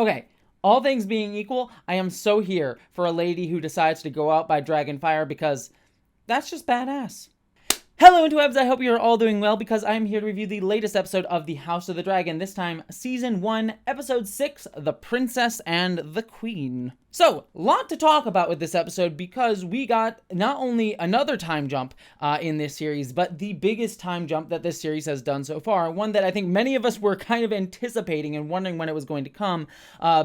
Okay, all things being equal, I am so here for a lady who decides to go out by Dragonfire because that's just badass. Hello interwebs, I hope you're all doing well because I'm here to review the latest episode of The House of the Dragon, this time Season 1, Episode 6, The Princess and the Queen. So, lot to talk about with this episode because we got not only another time jump in this series, but the biggest time jump that this series has done so far, one that I think many of us were kind of anticipating and wondering when it was going to come,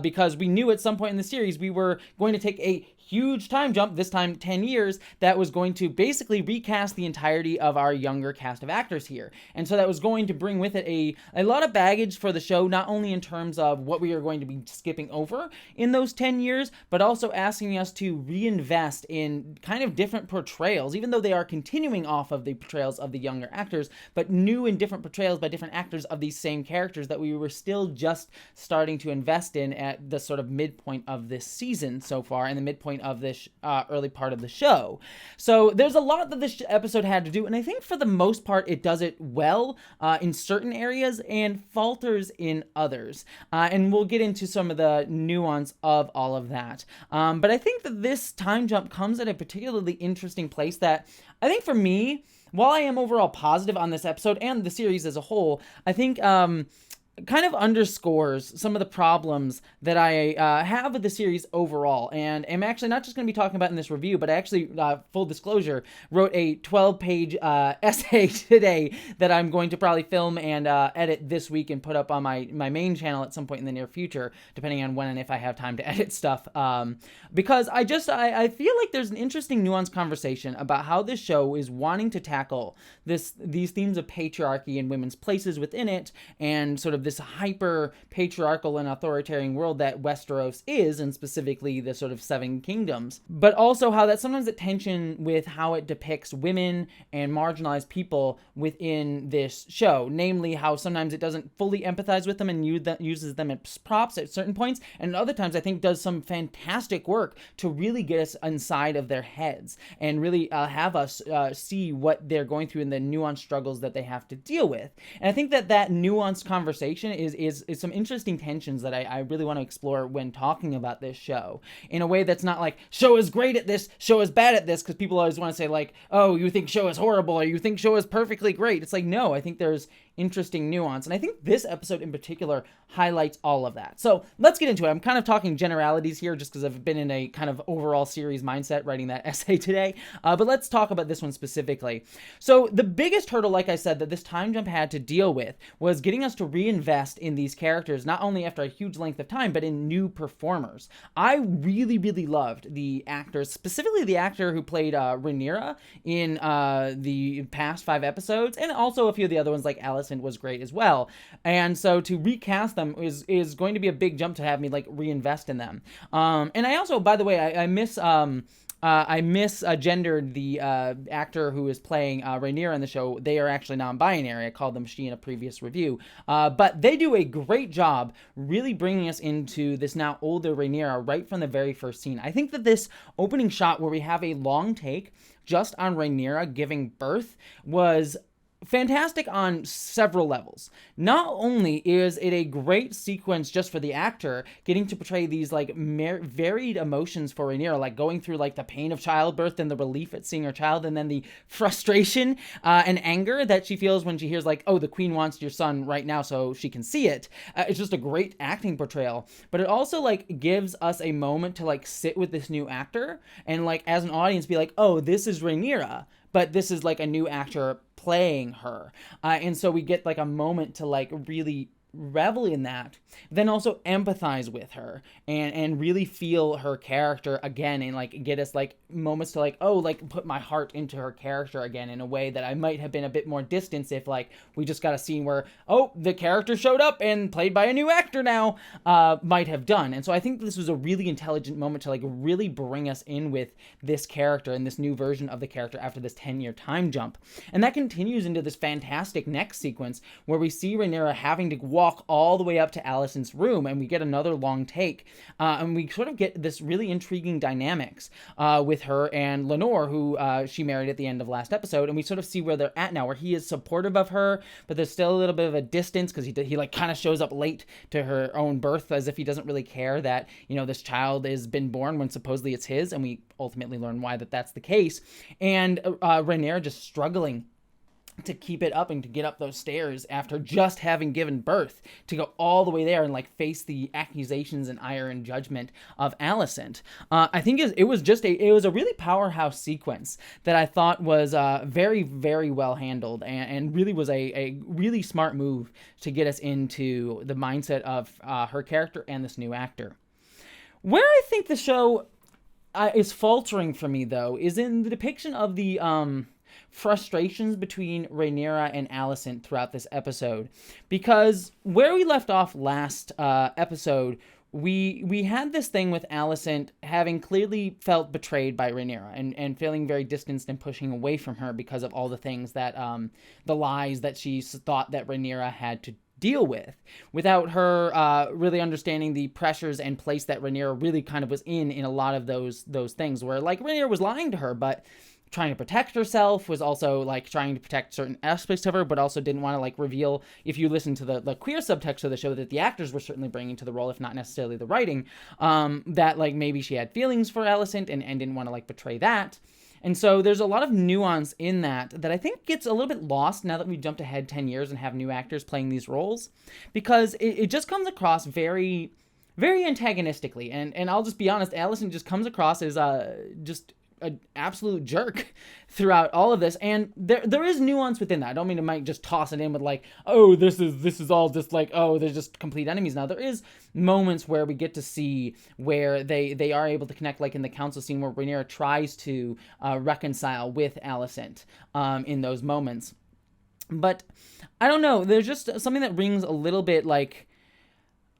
because we knew at some point in the series we were going to take a huge time jump, this time 10 years, that was going to basically recast the entirety of our younger cast of actors here. And so that was going to bring with it a lot of baggage for the show, not only in terms of what we are going to be skipping over in those 10 years, but also asking us to reinvest in kind of different portrayals, even though they are continuing off of the portrayals of the younger actors, but new and different portrayals by different actors of these same characters that we were still just starting to invest in at the sort of midpoint of this season so far, and the midpoint of this early part of the show. So there's a lot that this episode had to do, and I think for the most part it does it well in certain areas and falters in others. And we'll get into some of the nuance of all of that. But I think that this time jump comes at a particularly interesting place that I think for me, while I am overall positive on this episode and the series as a whole, I think kind of underscores some of the problems that I have with the series overall, and am actually not just going to be talking about in this review, but I actually, full disclosure, wrote a 12-page essay today that I'm going to probably film and edit this week and put up on my main channel at some point in the near future, depending on when and if I have time to edit stuff, because I feel like there's an interesting nuanced conversation about how this show is wanting to tackle these themes of patriarchy and women's places within it, and sort of this hyper patriarchal and authoritarian world that Westeros is, and specifically the sort of Seven Kingdoms, but also how that's sometimes at tension with how it depicts women and marginalized people within this show, namely how sometimes it doesn't fully empathize with them and uses them as props at certain points, and other times I think does some fantastic work to really get us inside of their heads and really have us see what they're going through and the nuanced struggles that they have to deal with. And I think that nuanced conversation is some interesting tensions that I really want to explore when talking about this show, in a way that's not like, show is great at this, show is bad at this, because people always want to say like, oh, you think show is horrible, or you think show is perfectly great. It's like, no, I think there's interesting nuance, and I think this episode in particular highlights all of that. So let's get into it. I'm kind of talking generalities here just because I've been in a kind of overall series mindset writing that essay today, but let's talk about this one specifically. So the biggest hurdle, like I said, that this time jump had to deal with was getting us to reinvest in these characters, not only after a huge length of time, but in new performers. I really, really loved the actors, specifically the actor who played Rhaenyra in the past 5 episodes, and also a few of the other ones like Alicent was great as well. And so to recast them is going to be a big jump to have me like reinvest in them. And I also, by the way, I misgendered the actor who is playing Rhaenyra in the show. They are actually non-binary. I called them she in a previous review. But they do a great job really bringing us into this now older Rhaenyra right from the very first scene. I think that this opening shot where we have a long take just on Rhaenyra giving birth was fantastic on several levels. Not only is it a great sequence just for the actor getting to portray these like varied emotions for Rhaenyra, like going through like the pain of childbirth and the relief at seeing her child, and then the frustration and anger that she feels when she hears like, oh, the queen wants your son right now so she can see it. It's just a great acting portrayal, but it also like gives us a moment to like sit with this new actor and like as an audience be like, oh, this is Rhaenyra, but this is like a new actor playing her. And so we get like a moment to like really revel in that, then also empathize with her and really feel her character again, and like get us like moments to like, oh, like put my heart into her character again in a way that I might have been a bit more distant if like we just got a scene where, oh, the character showed up and played by a new actor now, might have done. And so I think this was a really intelligent moment to like really bring us in with this character and this new version of the character after this 10-year time jump. And that continues into this fantastic next sequence where we see Rhaenyra having to walk walk all the way up to Alicent's room, and we get another long take, and we sort of get this really intriguing dynamics with her and Lenore, who she married at the end of last episode, and we sort of see where they're at now, where he is supportive of her, but there's still a little bit of a distance because he like kind of shows up late to her own birth, as if he doesn't really care that, you know, this child has been born when supposedly it's his, and we ultimately learn why that's the case. And Rhaenyra just struggling to keep it up and to get up those stairs after just having given birth, to go all the way there and like face the accusations and ire and judgment of Alicent. I think it was a really powerhouse sequence that I thought was very, very well handled, and really was a really smart move to get us into the mindset of her character and this new actor. Where I think the show is faltering for me, though, is in the depiction of the frustrations between Rhaenyra and Alicent throughout this episode. Because where we left off last episode, we had this thing with Alicent having clearly felt betrayed by Rhaenyra and feeling very distanced and pushing away from her because of all the things that, the lies that she thought that Rhaenyra had to deal with, without her really understanding the pressures and place that Rhaenyra really kind of was in a lot of those things, where like Rhaenyra was lying to her, but trying to protect herself, was also like trying to protect certain aspects of her, but also didn't want to like reveal, if you listen to the queer subtext of the show that the actors were certainly bringing to the role, if not necessarily the writing, that like maybe she had feelings for Alicent and didn't want to like betray that. And so there's a lot of nuance in that I think gets a little bit lost now that we've jumped ahead 10 years and have new actors playing these roles, because it just comes across very, very antagonistically. And I'll just be honest, Alicent just comes across as just an absolute jerk throughout all of this, and there is nuance within that. I don't mean to Mike just toss it in with like, oh, this is all just like, oh, they're just complete enemies now. There is moments where we get to see where they are able to connect, like in the council scene where Rhaenyra tries to reconcile with Alicent in those moments. But I don't know, there's just something that rings a little bit like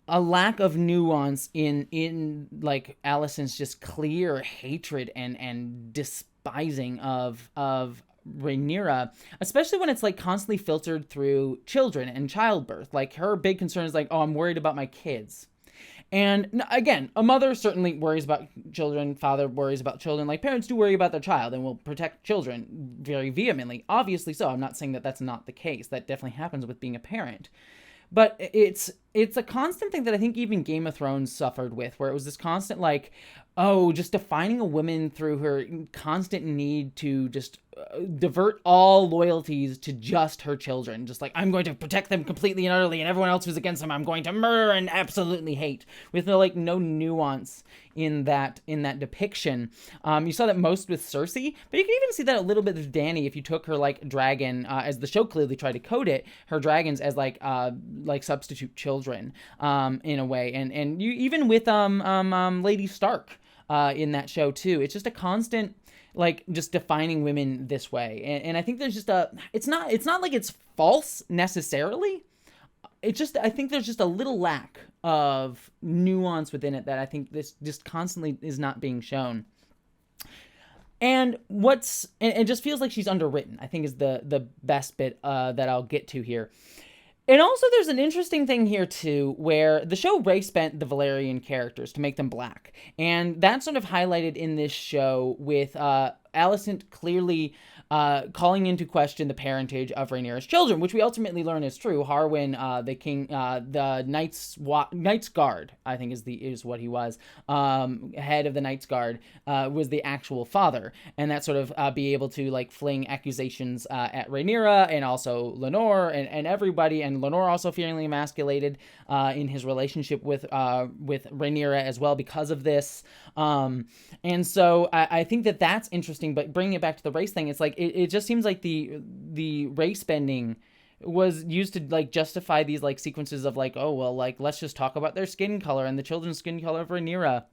a lack of nuance in like Alicent's just clear hatred and despising of Rhaenyra, especially when it's like constantly filtered through children and childbirth. Like her big concern is like, oh, I'm worried about my kids. And again, a mother certainly worries about children, father worries about children, like parents do worry about their child and will protect children very vehemently. Obviously so. I'm not saying that that's not the case. That definitely happens with being a parent. But it's a constant thing that I think even Game of Thrones suffered with, where it was this constant like, oh, just defining a woman through her constant need to just divert all loyalties to just her children. Just like, I'm going to protect them completely and utterly, and everyone else who's against them I'm going to murder and absolutely hate, with no nuance in that depiction. You saw that most with Cersei, but you can even see that a little bit with Dany if you took her like dragon, as the show clearly tried to code it, her dragons as like substitute children in a way, and you even with Lady Stark in that show too. It's just a constant like just defining women this way, and I think there's just it's not like it's false necessarily. It's just, I think there's just a little lack of nuance within it that I think this just constantly is not being shown. And it just feels like she's underwritten, I think is the best bit that I'll get to here. And also there's an interesting thing here too, where the show race bent the Valyrian characters to make them black. And that's sort of highlighted in this show with Alicent clearly calling into question the parentage of Rhaenyra's children, which we ultimately learn is true. Harwin, the Knight's Guard, I think is what he was, head of the Knight's Guard, was the actual father, and that sort of be able to like fling accusations at Rhaenyra and also Lenore and everybody, and Lenore also feeling emasculated in his relationship with Rhaenyra as well because of this. And so I think that's interesting, but bringing it back to the race thing, it's like, it just seems like the race bending was used to like justify these like sequences of like, oh, well, like, let's just talk about their skin color and the children's skin color of Rhaenyra.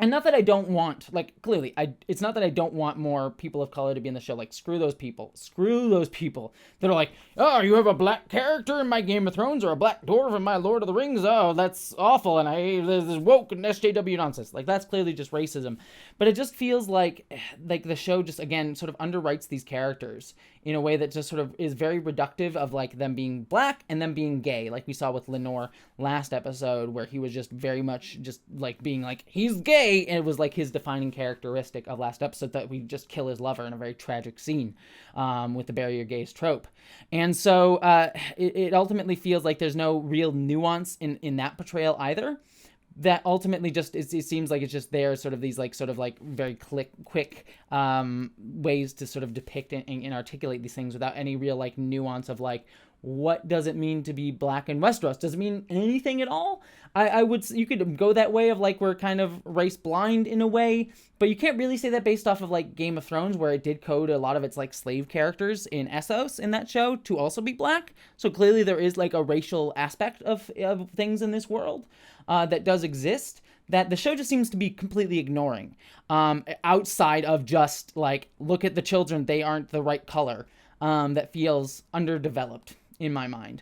And not that I don't want, like, clearly, it's not that I don't want more people of color to be in the show. Like, screw those people. Screw those people that are like, oh, you have a black character in my Game of Thrones or a black dwarf in my Lord of the Rings. Oh, that's awful. And this woke and SJW nonsense. Like, that's clearly just racism. But it just feels like the show just, again, sort of underwrites these characters in a way that just sort of is very reductive of, like, them being black and them being gay. Like we saw with Lenore last episode, where he was just very much just, like, being like, he's gay, and it was, like, his defining characteristic of last episode, that we just kill his lover in a very tragic scene with the bury your gays trope. And so it ultimately feels like there's no real nuance in that portrayal either. That ultimately just it seems like it's just there, sort of these sort of very quick ways to sort of depict and articulate these things without any real nuance of what does it mean to be black in Westeros? Does it mean anything at all? You could go that way of we're kind of race blind in a way, but you can't really say that based off of Game of Thrones, where it did code a lot of its slave characters in Essos in that show to also be black. So clearly there is a racial aspect of things in this world that does exist, that the show just seems to be completely ignoring, outside of just look at the children, they aren't the right color. That feels underdeveloped in my mind.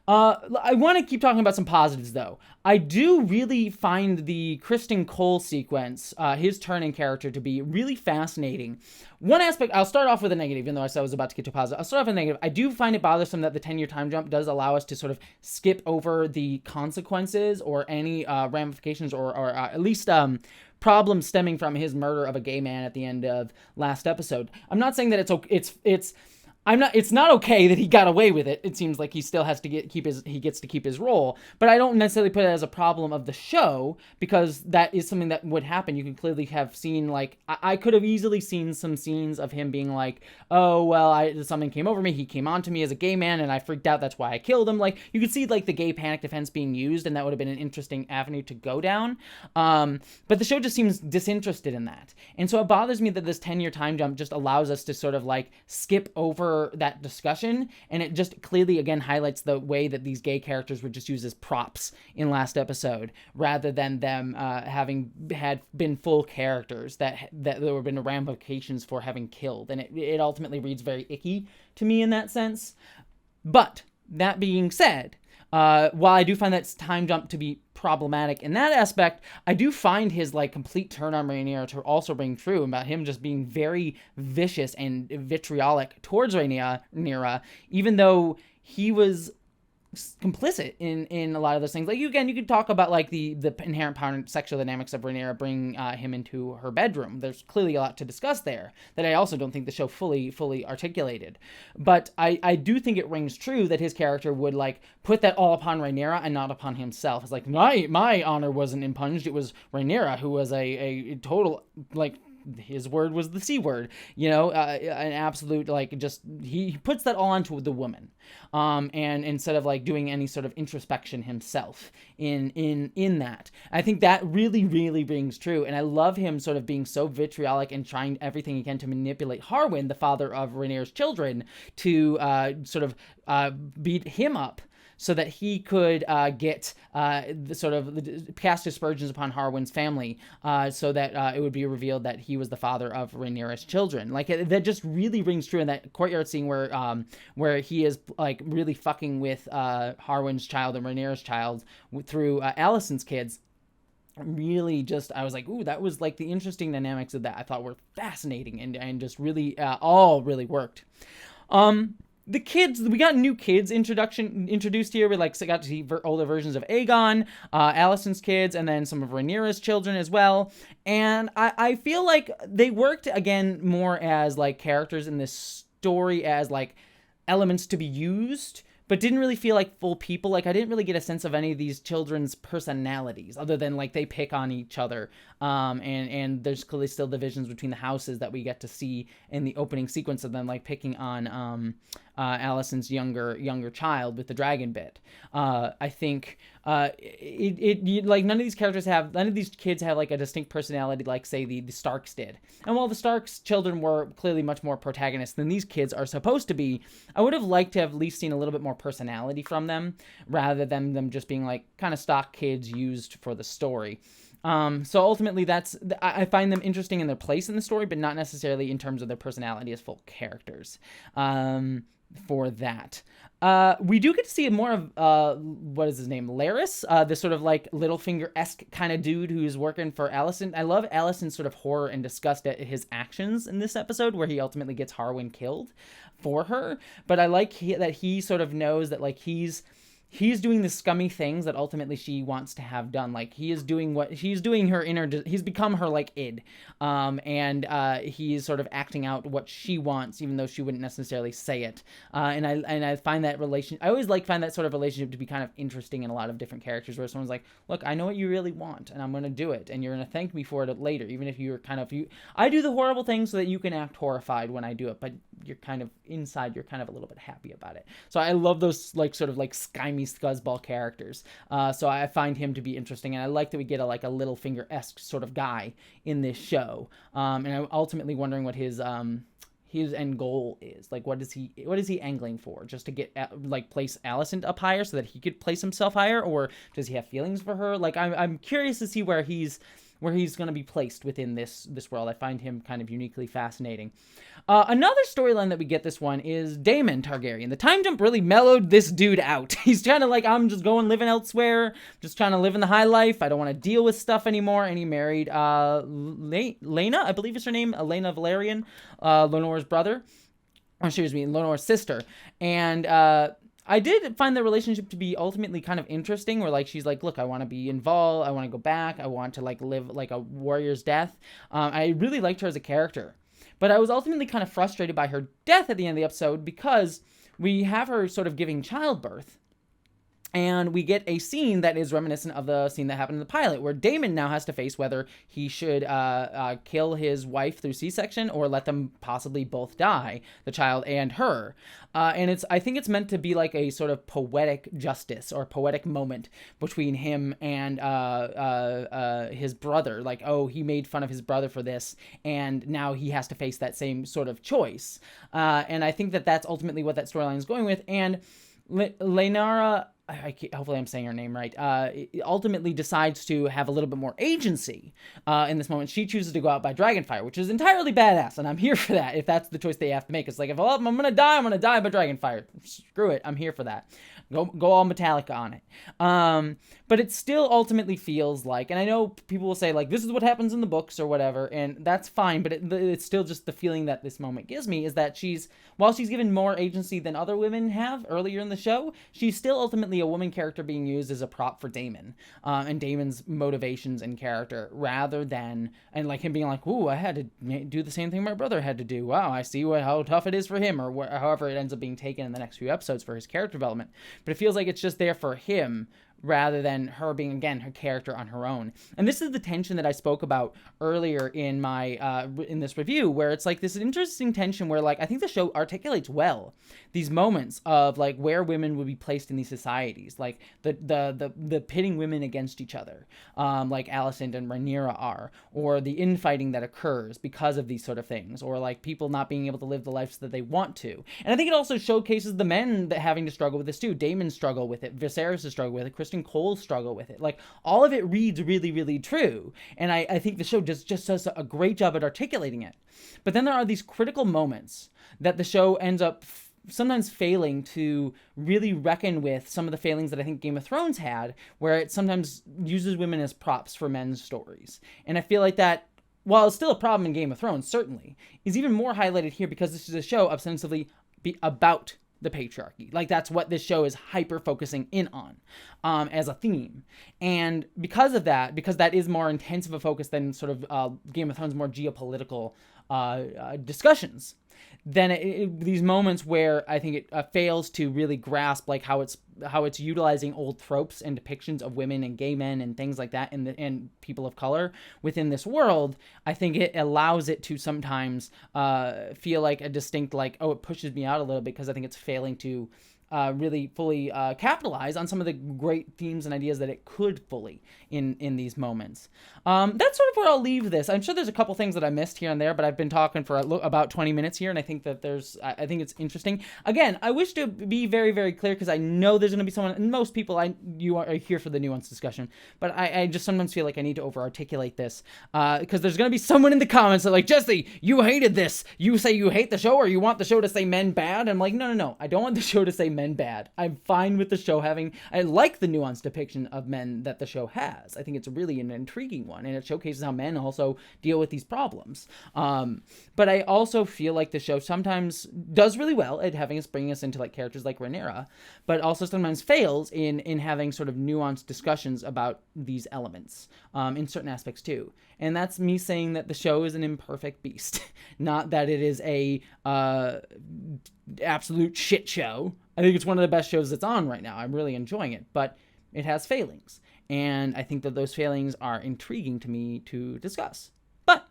I want to keep talking about some positives, though. I do really find the Criston Cole sequence, his turn in character, to be really fascinating. One aspect, I'll start off with a negative, even though I said I was about to get to a positive. I'll start off with a negative. I do find it bothersome that the 10-year time jump does allow us to sort of skip over the consequences or any ramifications or at least problems stemming from his murder of a gay man at the end of last episode. I'm not saying that it's not okay that he got away with it. It seems like he still has to gets to keep his role, but I don't necessarily put it as a problem of the show, because that is something that would happen. You could clearly have seen, I could have easily seen some scenes of him being like, oh, well, something came over me. He came on to me as a gay man and I freaked out. That's why I killed him. You could see the gay panic defense being used, and that would have been an interesting avenue to go down. But the show just seems disinterested in that. And so it bothers me that this 10-year time jump just allows us to sort of skip over that discussion, and it just clearly again highlights the way that these gay characters were just used as props in last episode, rather than them having been full characters that there would have been ramifications for having killed. And it ultimately reads very icky to me in that sense. But that being said, while I do find that time jump to be problematic in that aspect, I do find his complete turn on Rhaenyra to also ring true about him just being very vicious and vitriolic towards Rhaenyra, even though he was complicit in a lot of those things. You could talk about the inherent power and sexual dynamics of Rhaenyra bringing him into her bedroom. There's clearly a lot to discuss there that I also don't think the show fully articulated. But I do think it rings true that his character would put that all upon Rhaenyra and not upon himself. It's my honor wasn't impunged. It was Rhaenyra who was a total his word was the C word, an absolute, he puts that all onto the woman. And instead of doing any sort of introspection himself in that, I think that really, really rings true. And I love him sort of being so vitriolic and trying everything he can to manipulate Harwin, the father of Rhaenyra's children, to sort of beat him up, so that he could get cast aspersions upon Harwin's family, so that it would be revealed that he was the father of Rhaenyra's children. That just really rings true in that courtyard scene where he is really fucking with Harwin's child and Rhaenyra's child through Alicent's kids. Really just, I was like, ooh, that was the interesting dynamics of that I thought were fascinating and just really all really worked. The kids, we got new kids introduced here. We got to see older versions of Aegon, Alicent's kids, and then some of Rhaenyra's children as well. And I feel like they worked again more as characters in this story, as elements to be used, but didn't really feel like full people. I didn't really get a sense of any of these children's personalities, other than they pick on each other. And there's clearly still divisions between the houses that we get to see in the opening sequence of them picking on Alicent's younger child with the dragon bit. I think like none of these kids have like a distinct personality like say the Starks did. And while the Starks children were clearly much more protagonists than these kids are supposed to be, I would have liked to have at least seen a little bit more personality from them rather than them just being like kind of stock kids used for the story. So ultimately I find them interesting in their place in the story, but not necessarily in terms of their personality as full characters. For that. We do get to see more of, what is his name? Larys, this sort of like Littlefinger-esque kind of dude who's working for Alicent. I love Alicent's sort of horror and disgust at his actions in this episode where he ultimately gets Harwin killed for her. But I like that he sort of knows that like he's doing the scummy things that ultimately she wants to have done. Like he's become her like id. And he is sort of acting out what she wants, even though she wouldn't necessarily say it. And I find that I always find that sort of relationship to be kind of interesting in a lot of different characters where someone's like, look, I know what you really want and I'm going to do it. And you're going to thank me for it later, even if you're I do the horrible thing so that you can act horrified when I do it, but you're kind of inside, you're kind of a little bit happy about it. So I love those like sort of like skimy scuzzball characters. So I find him to be interesting, and I like that we get a Littlefinger-esque sort of guy in this show. And I'm ultimately wondering what his end goal is. Like, what is he angling for? Just to get place Alicent up higher so that he could place himself higher, or does he have feelings for her? Like, I'm curious to see where he's going to be placed within this world. I find him kind of uniquely fascinating. Another storyline that we get this one is Daemon Targaryen. The time jump really mellowed this dude out. He's trying to like, I'm just going living elsewhere, just trying to live in the high life. I don't want to deal with stuff anymore. And he married Laena, I believe is her name, Laena Velaryon, Laenor's Laenor's sister. And I did find the relationship to be ultimately kind of interesting, where like she's like, look, I want to be involved, I want to go back, I want to like live like a warrior's death. I really liked her as a character, but I was ultimately kind of frustrated by her death at the end of the episode because we have her sort of giving childbirth. And we get a scene that is reminiscent of the scene that happened in the pilot, where Daemon now has to face whether he should kill his wife through C-section or let them possibly both die, the child and her. And I think it's meant to be like a sort of poetic justice or poetic moment between him and his brother. Like, oh, he made fun of his brother for this, and now he has to face that same sort of choice. And I think that that's ultimately what that storyline is going with. And Laenara, hopefully I'm saying her name right, ultimately decides to have a little bit more agency in this moment. She chooses to go out by Dragonfire, which is entirely badass, and I'm here for that if that's the choice they have to make. It's like, if I'm going to die by Dragonfire. Screw it, I'm here for that. Go all Metallica on it. But it still ultimately feels like, and I know people will say, like, this is what happens in the books or whatever, and that's fine, but it's still just the feeling that this moment gives me is that while she's given more agency than other women have earlier in the show, she's still ultimately a woman character being used as a prop for Daemon, and Daemon's motivations and character, rather than, and like him being like, ooh, I had to do the same thing my brother had to do. Wow, I see how tough it is for him, or however it ends up being taken in the next few episodes for his character development. But it feels like it's just there for him rather than her being, again, her character on her own. And this is the tension that I spoke about earlier in my in this review, where it's like this interesting tension where, like, I think the show articulates well these moments of like where women would be placed in these societies, like the pitting women against each other, like Alicent and Rhaenyra are, or the infighting that occurs because of these sort of things, or like people not being able to live the lives that they want to. And I think it also showcases the men that having to struggle with this too. Daemon's struggle with it, Viserys' struggle with it, Kristen Cole's struggle with it. Like, all of it reads really, really true. And I think the show just does a great job at articulating it. But then there are these critical moments that the show ends up sometimes failing to really reckon with some of the failings that I think Game of Thrones had, where it sometimes uses women as props for men's stories. And I feel like that, while it's still a problem in Game of Thrones, certainly, is even more highlighted here because this is a show ostensibly about the patriarchy. Like, that's what this show is hyper focusing in on as a theme. And because of that, because that is more intense of a focus than sort of Game of Thrones more geopolitical discussions, then these moments where I think it fails to really grasp like how it's utilizing old tropes and depictions of women and gay men and things like that and people of color within this world, I think it allows it to sometimes feel like a distinct, like, oh, it pushes me out a little bit because I think it's failing to really fully capitalize on some of the great themes and ideas that it could fully in these moments. That's sort of where I'll leave this. I'm sure there's a couple things that I missed here and there, but I've been talking for about 20 minutes here, and I think that I think it's interesting. Again, I wish to be very, very clear because I know there's going to be someone, and most people you are here for the nuanced discussion, but I just sometimes feel like I need to over-articulate this because there's going to be someone in the comments that like, Jesse, you hated this. You say you hate the show or you want the show to say men bad. I'm like, no. I don't want the show to say men bad. I'm fine with the show I like the nuanced depiction of men that the show has. I think it's really an intriguing one, and it showcases how men also deal with these problems. But I also feel like the show sometimes does really well at bringing us into like characters like Rhaenyra, but also sometimes fails in having sort of nuanced discussions about these elements in certain aspects too. And that's me saying that the show is an imperfect beast, not that it is a absolute shit show. I think it's one of the best shows that's on right now. I'm really enjoying it, but it has failings. And I think that those failings are intriguing to me to discuss. But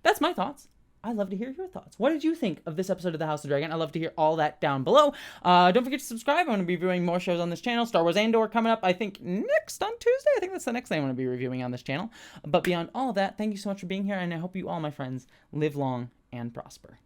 that's my thoughts. I'd love to hear your thoughts. What did you think of this episode of The House of Dragon? I'd love to hear all that down below. Don't forget to subscribe. I'm going to be reviewing more shows on this channel. Star Wars Andor coming up, I think, next on Tuesday. I think that's the next thing I'm going to be reviewing on this channel. But beyond all of that, thank you so much for being here, and I hope you all, my friends, live long and prosper.